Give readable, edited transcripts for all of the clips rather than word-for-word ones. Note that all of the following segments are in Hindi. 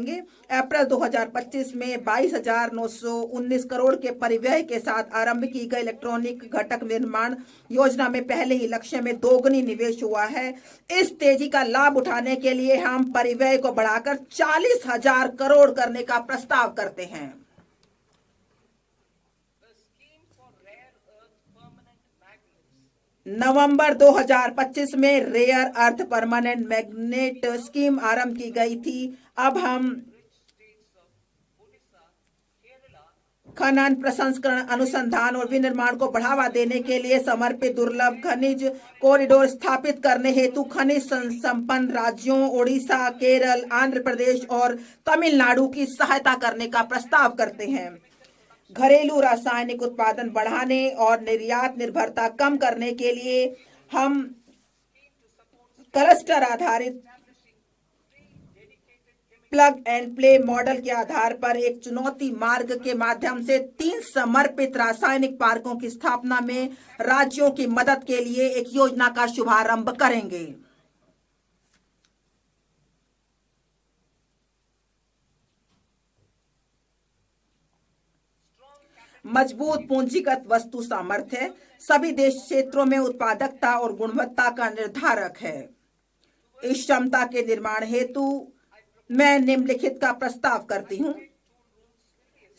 अप्रैल 2025 में 22,919 करोड़ के परिव्यय के साथ आरंभ की गई इलेक्ट्रॉनिक घटक निर्माण योजना में पहले ही लक्ष्य में दोगुनी निवेश हुआ है। इस तेजी का लाभ उठाने के लिए हम परिव्यय को बढ़ाकर 40,000 करोड़ करने का प्रस्ताव करते हैं। नवंबर 2025 में rare earth permanent magnet scheme आरंभ की गई थी। अब हम खनन, प्रसंस्करण, अनुसंधान और विनिर्माण को बढ़ावा देने के लिए समर्पित दुर्लभ खनिज कॉरिडोर स्थापित करने हेतु खनिज संपन्न राज्यों ओडिशा, केरल, आंध्र प्रदेश और तमिलनाडु की सहायता करने का प्रस्ताव करते हैं। घरेलू रासायनिक उत्पादन बढ़ाने और निर्यात निर्भरता कम करने के लिए हम क्लस्टर आधारित प्लग एंड प्ले मॉडल के आधार पर एक चुनौती मार्ग के माध्यम से 3 समर्पित रासायनिक पार्कों की स्थापना में राज्यों की मदद के लिए एक योजना का शुभारंभ करेंगे। मजबूत पूंजीगत वस्तु सामर्थ्य सभी देश क्षेत्रों में उत्पादकता और गुणवत्ता का निर्धारक है। इस क्षमता के निर्माण हेतु मैं निम्नलिखित का प्रस्ताव करती हूं।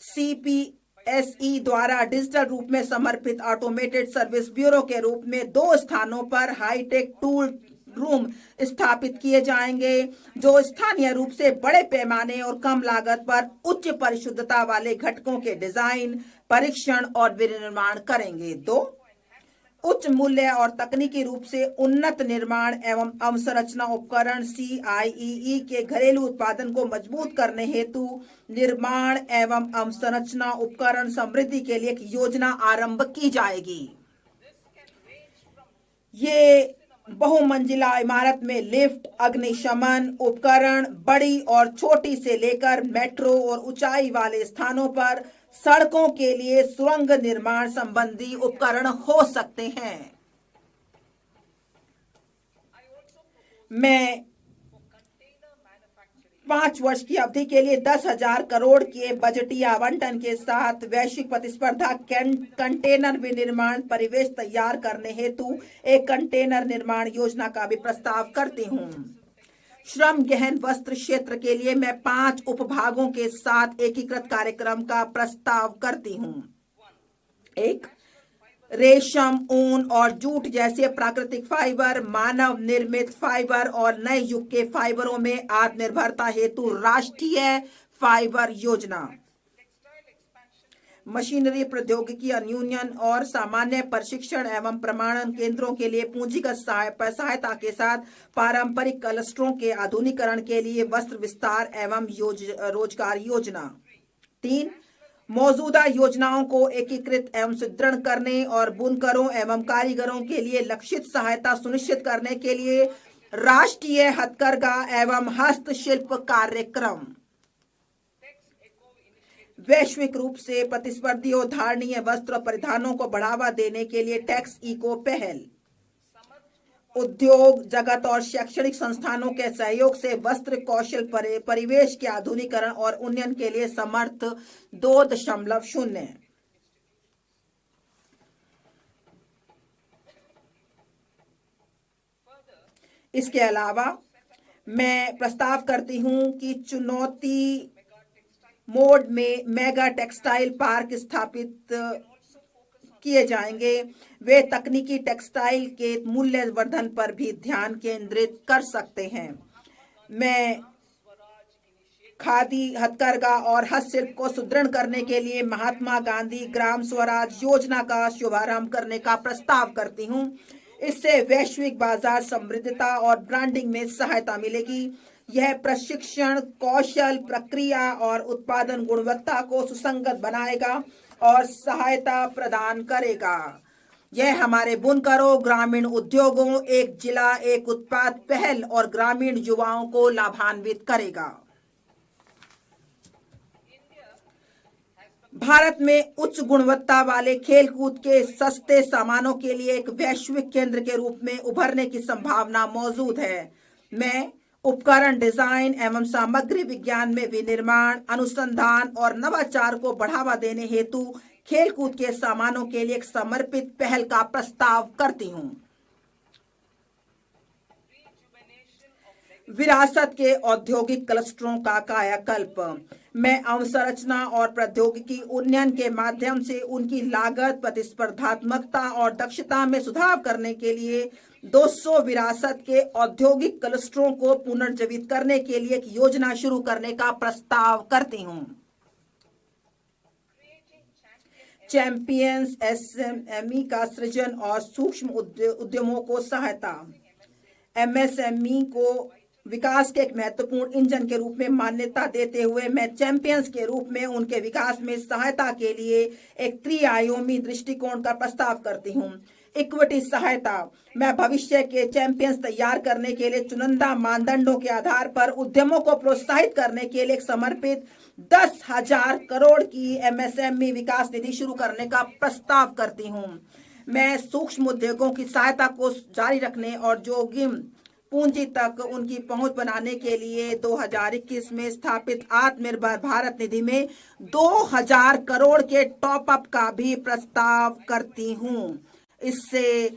CPSE द्वारा डिजिटल रूप में समर्पित ऑटोमेटेड सर्विस ब्यूरो के रूप में 2 स्थानों पर हाईटेक टूल रूम स्थापित किए जाएंगे, जो स्थानीय रूप से बड़े पैमाने और कम लागत पर उच्च परिशुद्धता वाले घटकों के डिजाइन, परीक्षण और विनिर्माण करेंगे। 2, उच्च मूल्य और तकनीकी रूप से उन्नत निर्माण एवं अवसंरचना उपकरण CIEE के घरेलू उत्पादन को मजबूत करने हेतु निर्माण एवं अवसंरचना उपकरण समृद्धि के लिए एक योजना आरंभ की जाएगी। ये बहुमंजिला इमारत में लिफ्ट, अग्निशमन उपकरण, बड़ी और छोटी से लेकर मेट्रो और ऊंचाई वाले स्थानों पर सड़कों के लिए सुरंग निर्माण संबंधी उपकरण हो सकते हैं। मैं 5 वर्ष की अवधि के लिए 10,000 करोड़ के बजटीय आवंटन के साथ वैश्विक प्रतिस्पर्धा कंटेनर विनिर्माण परिवेश तैयार करने हेतु एक कंटेनर निर्माण योजना का भी प्रस्ताव करती हूं। श्रम गहन वस्त्र क्षेत्र के लिए मैं 5 उपभागों के साथ एकीकृत कार्यक्रम का प्रस्ताव करती हूं। 1, रेशम, ऊन और जूट जैसे प्राकृतिक फाइबर, मानव निर्मित फाइबर और नए युग के फाइबरों में आत्मनिर्भरता हेतु राष्ट्रीय फाइबर योजना। मशीनरी प्रौद्योगिकी अन्यूनन और सामान्य प्रशिक्षण एवं प्रमाणन केंद्रों के लिए पूंजीगत सहायता के साथ पारंपरिक क्लस्टरों के आधुनिकीकरण के लिए वस्त्र विस्तार एवं रोजगार योजना। 3, मौजूदा योजनाओं को एकीकृत एवं सुदृढ़ करने और बुनकरों एवं कारीगरों के लिए लक्षित सहायता सुनिश्चित करने के लिए राष्ट्रीय हथकरघा एवं हस्तशिल्प कार्यक्रम। वैश्विक रूप से प्रतिस्पर्धी और धारणीय वस्त्र परिधानों को बढ़ावा देने के लिए टैक्स इको पहल। उद्योग जगत और शैक्षणिक संस्थानों के सहयोग से वस्त्र कौशल परिवेश के आधुनिकीकरण और उन्नयन के लिए समर्थ 2.0। इसके अलावा मैं प्रस्ताव करती हूं कि चुनौती मोड में मेगा टेक्सटाइल पार्क स्थापित किए जाएंगे। वे तकनीकी टेक्सटाइल के मूल्यवर्धन पर भी ध्यान केंद्रित कर सकते हैं। मैं खादी, हथकरघा और हस्तशिल्प को सुदृढ़ करने के लिए महात्मा गांधी ग्राम स्वराज योजना का शुभारंभ करने का प्रस्ताव करती हूं। इससे वैश्विक बाजार समृद्धता और ब्रांडिंग में सहायता मिलेगी। यह प्रशिक्षण, कौशल, प्रक्रिया और उत्पादन गुणवत्ता को सुसंगत बनाएगा और सहायता प्रदान करेगा। यह हमारे बुनकरों, ग्रामीण उद्योगों, एक जिला एक उत्पाद पहल और ग्रामीण युवाओं को लाभान्वित करेगा। भारत में उच्च गुणवत्ता वाले खेलकूद के सस्ते सामानों के लिए एक वैश्विक केंद्र के रूप में उभरने की संभावना मौजूद है। मैं उपकरण डिजाइन एवं सामग्री विज्ञान में विनिर्माण, अनुसंधान और नवाचार को बढ़ावा देने हेतु खेलकूद के सामानों के लिए एक समर्पित पहल का प्रस्ताव करती हूँ। विरासत के औद्योगिक क्लस्टरों का कायाकल्प। मैं अवसंरचना और प्रौद्योगिकी उन्नयन के माध्यम से उनकी लागत, प्रतिस्पर्धात्मकता और दक्षता में सुधार करने के लिए 200 विरासत के औद्योगिक क्लस्टरों को पुनर्जीवित करने के लिए एक योजना शुरू करने का प्रस्ताव करती हूँ। चैंपियंस एसएमई का सृजन और सूक्ष्म उद्यमों को सहायता। एमएसएमई को विकास के एक महत्वपूर्ण इंजन के रूप में मान्यता देते हुए मैं चैंपियंस के रूप में उनके विकास में सहायता के लिए एक त्रिआयामी दृष्टिकोण का प्रस्ताव करती हूँ। इक्विटी सहायता। मैं भविष्य के चैंपियंस तैयार करने के लिए चुनिंदा मानदंडों के आधार पर उद्यमों को प्रोत्साहित करने के लिए एक समर्पित 10,000 करोड़ की एमएसएमई विकास निधि शुरू करने का प्रस्ताव करती हूँ। मैं सूक्ष्म उद्योगों की सहायता को जारी रखने और जोखिम पूंजी तक उनकी पहुंच बनाने के लिए 2021 में स्थापित आत्मनिर्भर भारत निधि में 2,000 करोड़ के टॉप अप का भी प्रस्ताव करती हूं। इससे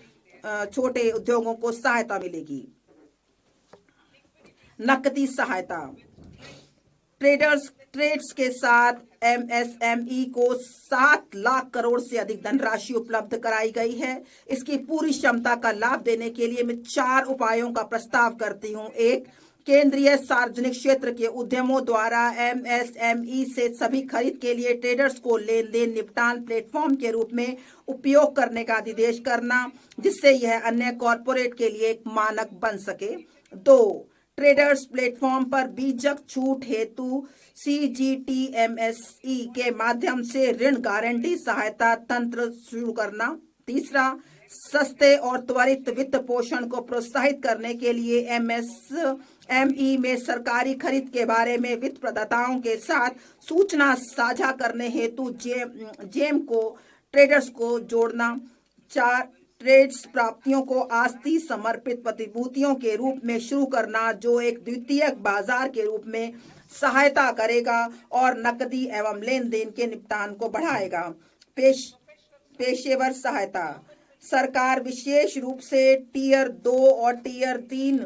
छोटे उद्योगों को सहायता मिलेगी। नकदी सहायता। ट्रेड्स के साथ एमएसएमई को 7 लाख करोड़ से अधिक धनराशि उपलब्ध कराई गई है। इसकी पूरी क्षमता का लाभ देने के लिए मैं 4 उपायों का प्रस्ताव करती हूँ। 1, केंद्रीय सार्वजनिक क्षेत्र के उद्यमों द्वारा एमएसएमई से सभी खरीद के लिए ट्रेडर्स को लेन देन निपटान प्लेटफॉर्म के रूप में उपयोग करने का निर्देश करना, जिससे यह अन्य कॉरपोरेट के लिए एक मानक बन सके। 2, ट्रेडर्स प्लेटफॉर्म पर बीजक छूट हेतु सीजीटीएमएसई के माध्यम से ऋण गारंटी सहायता तंत्र शुरू करना। 3, सस्ते और त्वरित वित्त पोषण को प्रोत्साहित करने के लिए एमएसएमई में सरकारी खरीद के बारे में वित्त प्रदाताओं के साथ सूचना साझा करने हेतु जेम को ट्रेडर्स को जोड़ना। 4, ट्रेड्स प्राप्तियों को आस्ती समर्पित प्रतिभूतियों के रूप में शुरू करना, जो एक द्वितीयक बाजार के रूप में सहायता करेगा और नकदी एवं लेन देन के निपटान को बढ़ाएगा। पेशेवर सहायता। सरकार विशेष रूप से टियर 2 और टियर 3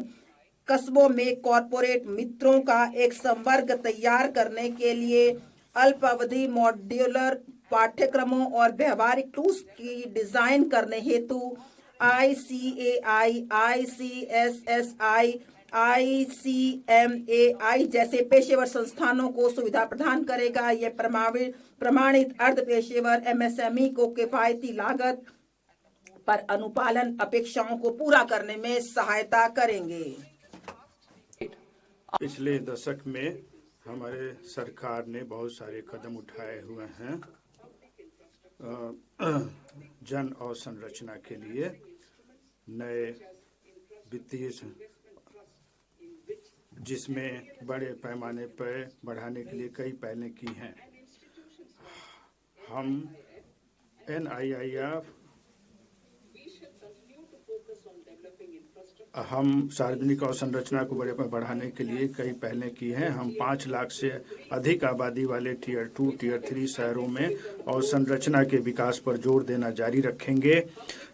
कस्बों में कॉरपोरेट मित्रों का एक संवर्ग तैयार करने के लिए अल्पावधि मॉड्यूलर पाठ्यक्रमों और व्यवहारिक टूल्स की डिजाइन करने हेतु ICAI, ICSSI, ICMAI जैसे पेशेवर संस्थानों को सुविधा प्रदान करेगा। यह प्रमाणित अर्ध पेशेवर एमएसएमई को किफायती लागत पर अनुपालन अपेक्षाओं को पूरा करने में सहायता करेंगे। पिछले दशक में हमारे सरकार ने बहुत सारे कदम उठाए हुए हैं जन अवसंरचना के लिए, नए वित्तीय जिसमें बड़े पैमाने पर बढ़ाने के लिए कई पहलें की हैं। हम NIIF हम सार्वजनिक अवसंरचना को बढ़ाने के लिए कई पहलें की हैं। हम 5 लाख से अधिक आबादी वाले टियर 2, टियर 3 शहरों में अवसंरचना के विकास पर जोर देना जारी रखेंगे,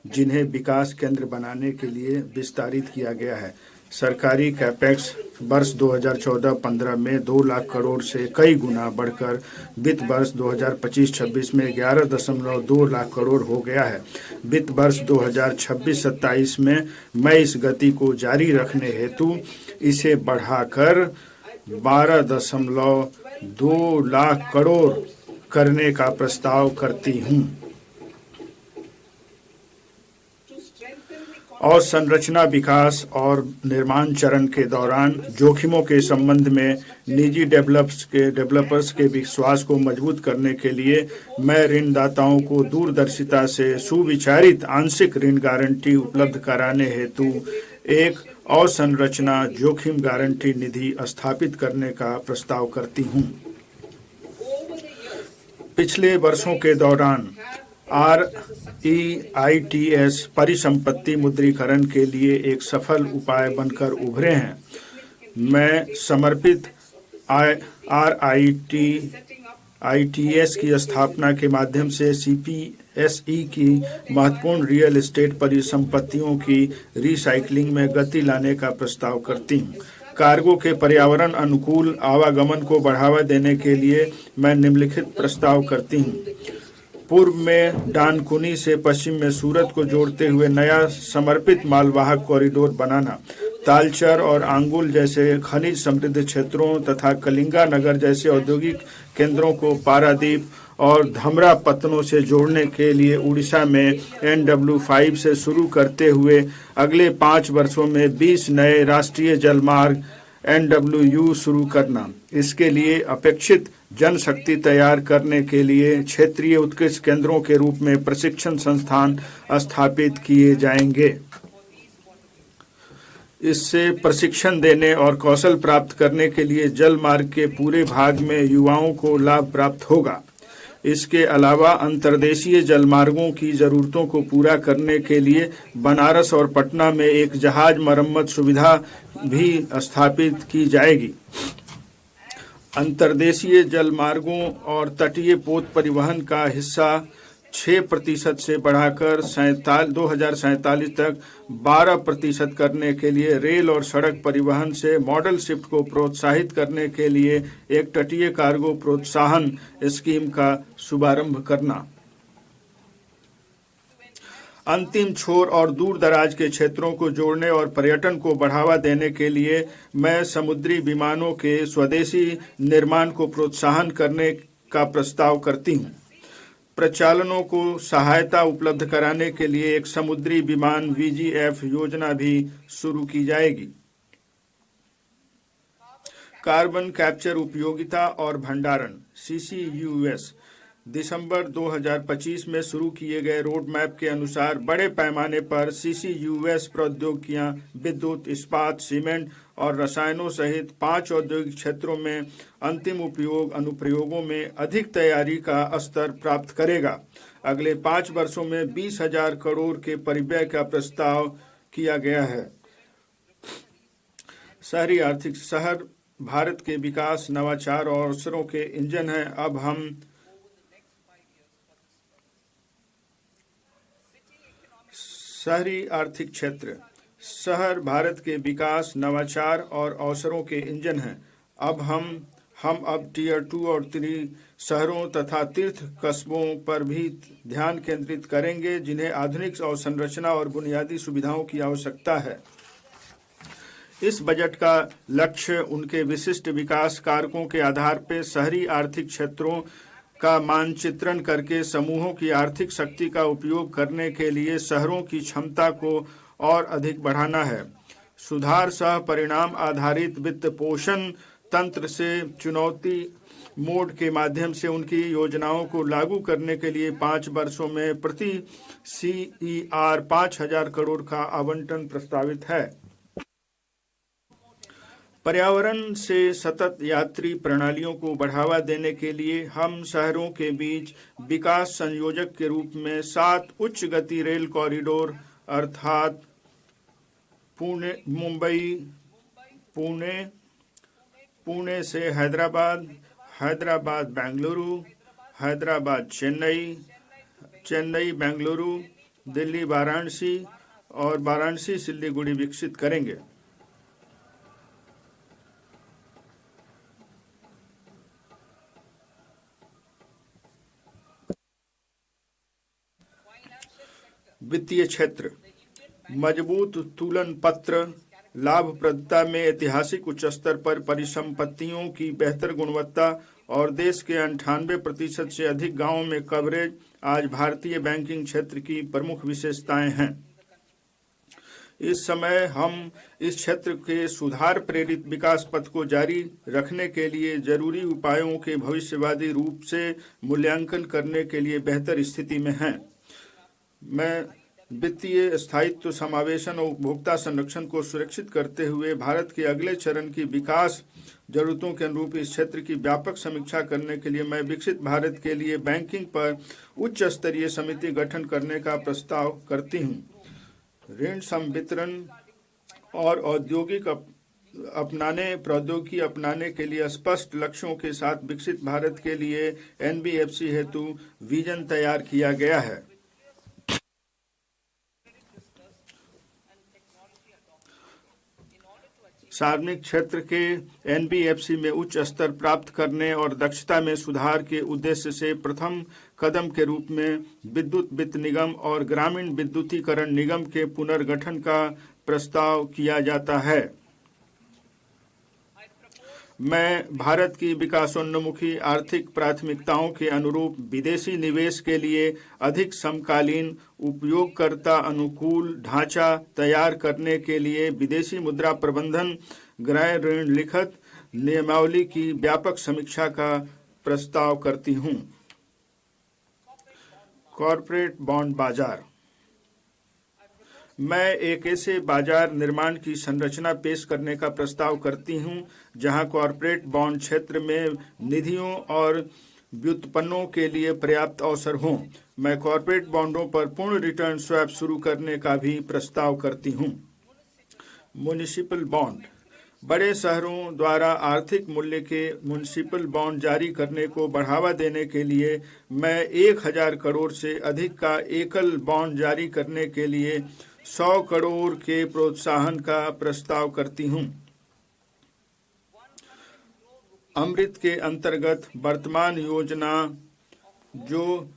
जिन्हें विकास केंद्र बनाने के लिए विस्तारित किया गया है। सरकारी कैपेक्स वर्ष 2014-15 में 2 लाख करोड़ से कई गुना बढ़कर वित्त वर्ष 2025-26 में 11.2 लाख करोड़ हो गया है। वित्त वर्ष 2026-27 में मैं इस गति को जारी रखने हेतु इसे बढ़ाकर 12.2 लाख करोड़ करने का प्रस्ताव करती हूँ। और संरचना विकास और निर्माण चरण के दौरान जोखिमों के संबंध में निजी डेवलपर्स के विश्वास को मजबूत करने के लिए मैं ऋणदाताओं को दूरदर्शिता से सुविचारित आंशिक ऋण गारंटी उपलब्ध कराने हेतु एक अवसंरचना जोखिम गारंटी निधि स्थापित करने का प्रस्ताव करती हूँ। पिछले वर्षों के दौरान REITs परिसंपत्ति मुद्रीकरण के लिए एक सफल उपाय बनकर उभरे हैं। मैं समर्पित RITES की स्थापना के माध्यम से CPSE की महत्वपूर्ण रियल एस्टेट परिसंपत्तियों की रिसाइकलिंग में गति लाने का प्रस्ताव करती हूँ। कार्गो के पर्यावरण अनुकूल आवागमन को बढ़ावा देने के लिए मैं निम्नलिखित प्रस्ताव करती हूँ। पूर्व में डानकुनी से पश्चिम में सूरत को जोड़ते हुए नया समर्पित मालवाहक कॉरिडोर बनाना, तालचर और आंगुल जैसे खनिज समृद्ध क्षेत्रों तथा कलिंगा नगर जैसे औद्योगिक केंद्रों को पारादीप और धमरा पत्तनों से जोड़ने के लिए उड़ीसा में NW5 से शुरू करते हुए अगले 5 वर्षों में 20 नए राष्ट्रीय जलमार्ग NWU शुरू करना। इसके लिए अपेक्षित जनशक्ति तैयार करने के लिए क्षेत्रीय उत्कृष्ट केंद्रों के रूप में प्रशिक्षण संस्थान स्थापित किए जाएंगे। इससे प्रशिक्षण देने और कौशल प्राप्त करने के लिए जल मार्ग के पूरे भाग में युवाओं को लाभ प्राप्त होगा। इसके अलावा अंतर्देशीय जलमार्गों की जरूरतों को पूरा करने के लिए बनारस और पटना में एक जहाज मरम्मत सुविधा भी स्थापित की जाएगी। अंतर्देशीय जलमार्गों और तटीय पोत परिवहन का हिस्सा 6% से बढ़ाकर 2047 तक 12% करने के लिए रेल और सड़क परिवहन से मॉडल शिफ्ट को प्रोत्साहित करने के लिए एक तटीय कार्गो प्रोत्साहन स्कीम का शुभारंभ करना। अंतिम छोर और दूर दराज के क्षेत्रों को जोड़ने और पर्यटन को बढ़ावा देने के लिए मैं समुद्री विमानों के स्वदेशी निर्माण को प्रोत्साहन करने का प्रस्ताव करती हूँ। प्रचालनों को सहायता उपलब्ध कराने के लिए एक समुद्री विमान VGF योजना भी शुरू की जाएगी। कार्बन कैप्चर उपयोगिता और भंडारण CCUS दिसंबर 2025 में शुरू किए गए रोड मैप के अनुसार बड़े पैमाने पर CCUS प्रौद्योगिकियां विद्युत, इस्पात, सीमेंट और रसायनों सहित 5 औद्योगिक क्षेत्रों में अंतिम उपयोग अनुप्रयोगों में अधिक तैयारी का स्तर प्राप्त करेगा। अगले 5 वर्षों में 20,000 करोड़ के परिव्यय का प्रस्ताव किया गया है। शहरी आर्थिक शहर भारत के विकास, नवाचार और अवसरों के इंजन हैं। अब हम शहरी आर्थिक क्षेत्र। शहर भारत के विकास, नवाचार और अवसरों के इंजन हैं। अब टीयर 2 और 3 शहरों तथा तीर्थ कस्बों पर भी ध्यान केंद्रित करेंगे जिन्हें आधुनिक अवसंरचना और बुनियादी सुविधाओं की आवश्यकता है। इस बजट का लक्ष्य उनके विशिष्ट विकास कारकों के आधार पर शहरी आर्थिक क्षेत्रों का मानचित्रण करके समूहों की आर्थिक शक्ति का उपयोग करने के लिए शहरों की क्षमता को और अधिक बढ़ाना है। सुधार सह परिणाम आधारित वित्त पोषण तंत्र से चुनौती मोड के माध्यम से उनकी योजनाओं को लागू करने के लिए 5 वर्षों में प्रति CER 5,000 करोड़ का आवंटन प्रस्तावित है। पर्यावरण से सतत यात्री प्रणालियों को बढ़ावा देने के लिए हम शहरों के बीच विकास संयोजक के रूप में 7 उच्च गति रेल कॉरिडोर अर्थात पुणे से हैदराबाद, हैदराबाद बेंगलुरु, हैदराबाद चेन्नई, चेन्नई बेंगलुरु, दिल्ली वाराणसी और वाराणसी सिल्लीगुड़ी विकसित करेंगे। वित्तीय क्षेत्र। मजबूत तुलन पत्र, लाभप्रदता में ऐतिहासिक उच्च स्तर पर परिसंपत्तियों की बेहतर गुणवत्ता और देश के 98% से अधिक गांवों में कवरेज आज भारतीय बैंकिंग क्षेत्र की प्रमुख विशेषताएं हैं। इस समय हम इस क्षेत्र के सुधार प्रेरित विकास पथ को जारी रखने के लिए जरूरी उपायों के भविष्यवादी रूप से मूल्यांकन करने के लिए बेहतर स्थिति में हैं। मैं वित्तीय स्थायित्व, समावेशन और उपभोक्ता संरक्षण को सुरक्षित करते हुए भारत के अगले चरण की विकास जरूरतों के अनुरूप इस क्षेत्र की व्यापक समीक्षा करने के लिए मैं विकसित भारत के लिए बैंकिंग पर उच्च स्तरीय समिति गठन करने का प्रस्ताव करती हूँ। ऋण संवितरण और औद्योगिक प्रौद्योगिकी अपनाने के लिए स्पष्ट लक्ष्यों के साथ विकसित भारत के लिए एनबीएफसी हेतु विजन तैयार किया गया है। सार्वजनिक क्षेत्र के एनबीएफसी में उच्च स्तर प्राप्त करने और दक्षता में सुधार के उद्देश्य से प्रथम कदम के रूप में विद्युत वित्त निगम और ग्रामीण विद्युतीकरण निगम के पुनर्गठन का प्रस्ताव किया जाता है। मैं भारत की विकासोन्मुखी आर्थिक प्राथमिकताओं के अनुरूप विदेशी निवेश के लिए अधिक समकालीन उपयोगकर्ता अनुकूल ढांचा तैयार करने के लिए विदेशी मुद्रा प्रबंधन गृह ऋण लिखित नियमावली की व्यापक समीक्षा का प्रस्ताव करती हूं। कॉर्पोरेट बॉन्ड बाजार। मैं एक ऐसे बाजार निर्माण की संरचना पेश करने का प्रस्ताव करती हूं जहां कॉर्पोरेट बॉन्ड क्षेत्र में निधियों और व्युत्पन्नों के लिए पर्याप्त अवसर हों। मैं कॉर्पोरेट बॉन्डों पर पूर्ण रिटर्न स्वैप शुरू करने का भी प्रस्ताव करती हूं। Municipal bond. बड़े शहरों द्वारा आर्थिक मूल्य के म्युनिसिपल बॉन्ड जारी करने को बढ़ावा देने के लिए मैं 1000 करोड़ से अधिक का एकल बॉन्ड जारी करने के लिए 100 करोड़ के प्रोत्साहन का प्रस्ताव करती हूं। अमृत के अंतर्गत वर्तमान योजना जो